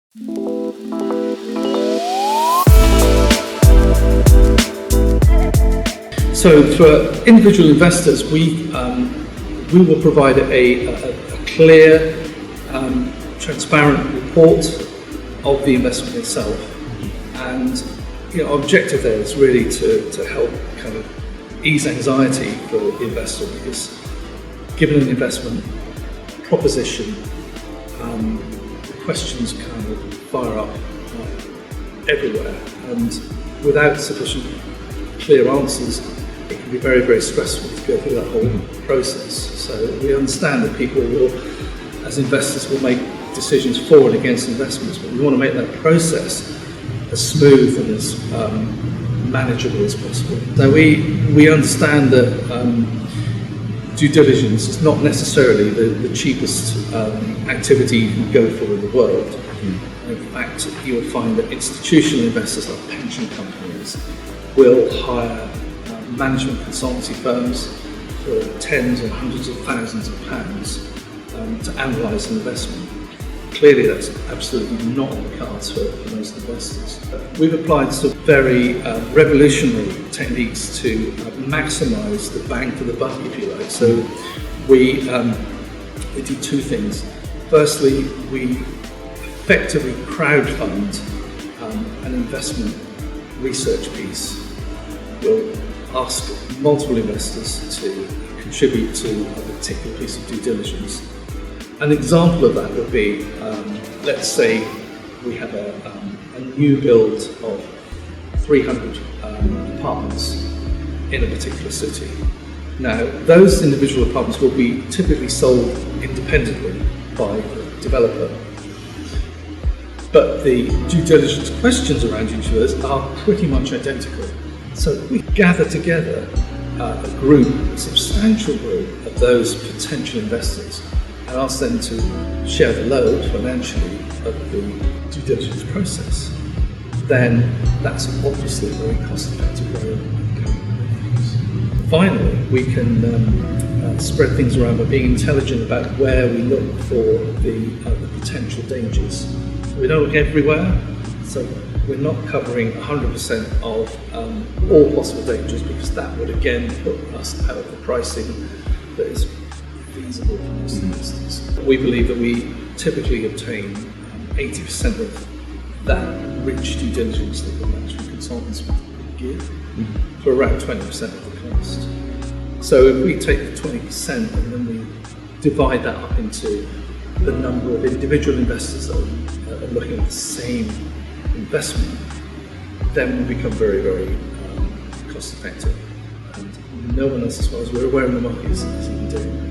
So for individual investors, we will provide a clear, transparent report of the investment itself, and our objective there is really to help kind of ease anxiety for the investor, because given an investment proposition, the questions kind of fire up everywhere, and without sufficient clear answers, it can be very, very stressful to go through that whole process. So we understand that people will, as investors, will make decisions for and against investments, but we want to make that process as smooth and as manageable as possible. So we understand that due diligence is not necessarily the cheapest activity you can go for in the world. In fact, you'll find that institutional investors like pension companies will hire management consultancy firms for tens and hundreds of thousands of pounds to analyse an investment. Clearly that's absolutely not on the cards for most investors. We've applied some very revolutionary techniques to maximise the bang for the buck, if you like. So we do two things. Firstly, we effectively crowdfund an investment research piece. We'll ask multiple investors to contribute to a particular piece of due diligence. An example of that would be, let's say we have a new build of 300 apartments in a particular city. Now, those individual apartments will be typically sold independently by the developer, but the due diligence questions around each of those are pretty much identical. So we gather together a substantial group of those potential investors and ask them to share the load financially of the due diligence process. Then that's obviously a very cost-effective way of going. Finally, we can spread things around by being intelligent about where we look for the potential dangers. We don't look everywhere, so we're not covering 100% of all possible dangers, because that would again put us out of the pricing that is feasible for most investors. We believe that we typically obtain 80% of that rich due diligence that the management consultants would give for around 20% of the cost. So if we take the 20% and then we divide that up into the number of individual investors that are looking at the same investment, then we become very, very cost effective. And no one else, as far as we're aware in the market, is even doing that.